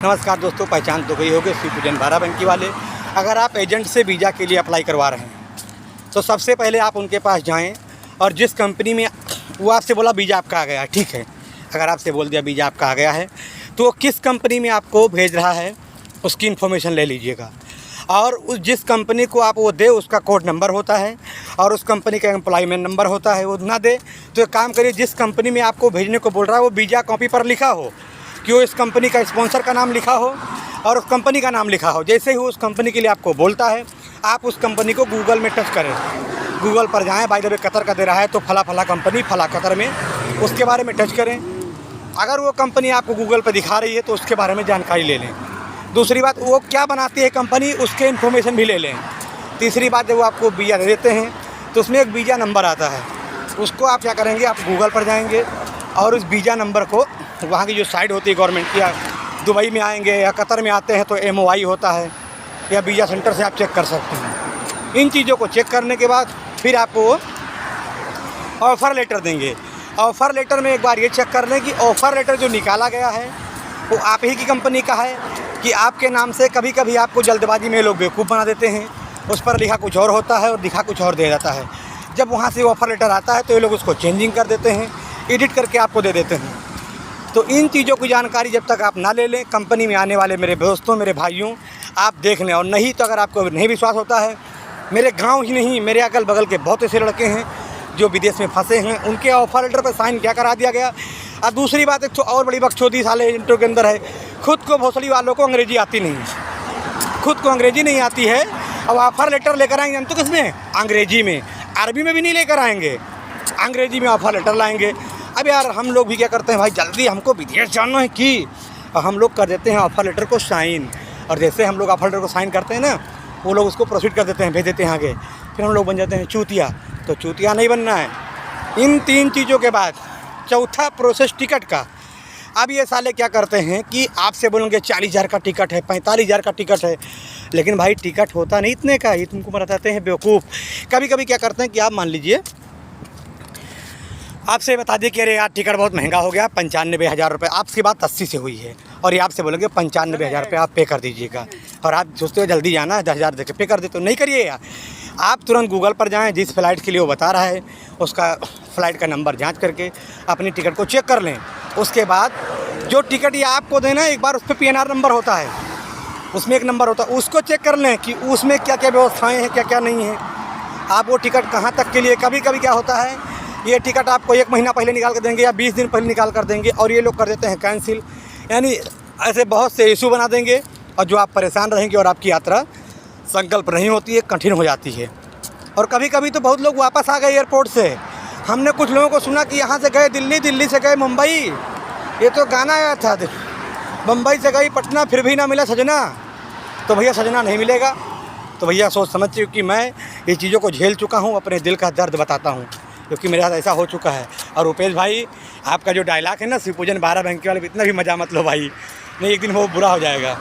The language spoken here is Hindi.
नमस्कार दोस्तों, पहचान तो गई होगी शिवपूजन बाराबंकी वाले। अगर आप एजेंट से वीज़ा के लिए अप्लाई करवा रहे हैं तो सबसे पहले आप उनके पास जाएं और जिस कंपनी में वो आपसे बोला वीज़ा आपका आ गया, ठीक है। अगर आपसे बोल दिया वीज़ा आपका आ गया है तो किस कंपनी में आपको भेज रहा है उसकी इन्फॉर्मेशन ले लीजिएगा। और उस जिस कंपनी को आप वो दे उसका कोड नंबर होता है और उस कंपनी का एम्प्लॉयमेंट नंबर होता है। वो ना दे तो एक काम करिए, जिस कंपनी में आपको भेजने को बोल रहा है वो वीज़ा कॉपी पर लिखा हो कि वो इस कंपनी का स्पॉन्सर का नाम लिखा हो और उस कंपनी का नाम लिखा हो। जैसे ही उस कंपनी के लिए आपको बोलता है आप उस कंपनी को गूगल में टच करें, गूगल पर जाएं। बाय द वे कतर का दे रहा है तो फला फला कंपनी फला कतर में, उसके बारे में टच करें। अगर वो कंपनी आपको गूगल पर दिखा रही है तो उसके बारे में जानकारी ले लें। दूसरी बात, वो क्या बनाती है कंपनी उसके इन्फॉर्मेशन भी ले लें। तीसरी बात, जब वो आपको वीज़ा दे देते हैं तो उसमें एक वीज़ा नंबर आता है, उसको आप क्या करेंगे, आप गूगल पर जाएंगे और उस वीज़ा नंबर को वहाँ की जो साइट होती है गवर्नमेंट की, या दुबई में आएंगे या कतर में आते हैं तो MOI होता है या वीज़ा सेंटर से आप चेक कर सकते हैं। इन चीज़ों को चेक करने के बाद फिर आपको ऑफ़र लेटर देंगे। ऑफ़र लेटर में एक बार ये चेक कर लें कि ऑफ़र लेटर जो निकाला गया है वो आप ही की कंपनी का है कि आपके नाम से। कभी कभी आपको जल्दबाजी में लोग बेवकूफ़ बना देते हैं, उस पर लिखा कुछ और होता है और दिखा कुछ और दे जाता है। जब वहाँ से ऑफ़र लेटर आता है तो ये लोग उसको चेंजिंग कर देते हैं, एडिट करके आपको दे देते हैं। तो इन चीज़ों की जानकारी जब तक आप ना ले लें, कंपनी में आने वाले मेरे दोस्तों, मेरे भाइयों, आप देख लें। और नहीं तो अगर आपको नहीं विश्वास होता है, मेरे गांव ही नहीं, मेरे अगल बगल के बहुत ऐसे लड़के हैं जो विदेश में फंसे हैं, उनके ऑफ़र लेटर पर साइन क्या करा दिया गया। और दूसरी बात, एक तो और बड़ी बकचोदी साले एजेंटों के अंदर है, खुद को भोसड़ी वालों को अंग्रेजी आती नहीं, खुद को अंग्रेजी नहीं आती है। अब ऑफ़र लेटर लेकर आएंगे तो किसमें, अंग्रेजी में, अरबी में भी नहीं लेकर आएंगे, अंग्रेजी में ऑफ़र लेटर लाएंगे। अब यार हम लोग भी क्या करते हैं भाई, जल्दी हमको विदेश जाना है कि, और हम लोग कर देते हैं ऑफ़र लेटर को साइन। और जैसे हम लोग ऑफ़र लेटर को साइन करते हैं ना, वो लोग उसको प्रोसीड कर देते हैं, भेज देते हैं आगे। फिर हम लोग बन जाते हैं चूतिया। तो चूतिया नहीं बनना है। इन 3 चीज़ों के बाद चौथा प्रोसेस टिकट का। अब ये साले क्या करते हैं कि आपसे बोलेंगे 40,000 का टिकट है, 45,000 का टिकट है, लेकिन भाई टिकट होता नहीं इतने का, ये तुमको बताते हैं बेवकूफ़। कभी कभी क्या करते हैं कि आप मान लीजिए आपसे बता दें कि अरे यार टिकट बहुत महंगा हो गया, 95,000 रुपये। आपकी बात 80 से हुई है और ये आपसे बोलेंगे 95,000 रुपये आप पे कर दीजिएगा, और आप सोचते हो जल्दी जाना है, 10,000 देकर पे कर देते हो। नहीं करिए यार, आप तुरंत गूगल पर जाएं, जिस फ़्लाइट के लिए वो बता रहा है उसका फ़्लाइट का नंबर जांच करके अपनी टिकट को चेक कर लें। उसके बाद जो टिकट ये आपको देना है, एक बार उस पर PNR नंबर होता है, उसमें एक नंबर होता है, उसको चेक कर लें कि उसमें क्या क्या व्यवस्थाएँ हैं, क्या क्या नहीं है। आप वो टिकट कहाँ तक के लिए, कभी कभी क्या होता है, ये टिकट आपको 1 महीना पहले निकाल कर देंगे या 20 दिन पहले निकाल कर देंगे, और ये लोग कर देते हैं कैंसिल। यानी ऐसे बहुत से इशू बना देंगे और जो आप परेशान रहेंगे और आपकी यात्रा संकल्प नहीं होती है, कठिन हो जाती है। और कभी कभी तो बहुत लोग वापस आ गए एयरपोर्ट से। हमने कुछ लोगों को सुना कि यहाँ से गए दिल्ली, दिल्ली से गए मुंबई। ये तो गाना आया था, मुंबई से गई पटना फिर भी ना मिला सजना। तो भैया सजना नहीं मिलेगा। तो भैया सोच समझ, क्योंकि मैं ये चीज़ों को झेल चुका हूँ, अपने दिल का दर्द बताता हूँ, क्योंकि मेरे साथ ऐसा हो चुका है। और रुपेश भाई, आपका जो डायलॉग है ना शिवपूजन बाराबंकी वाले, इतना भी मज़ा मत लो भाई, नहीं एक दिन वो बुरा हो जाएगा।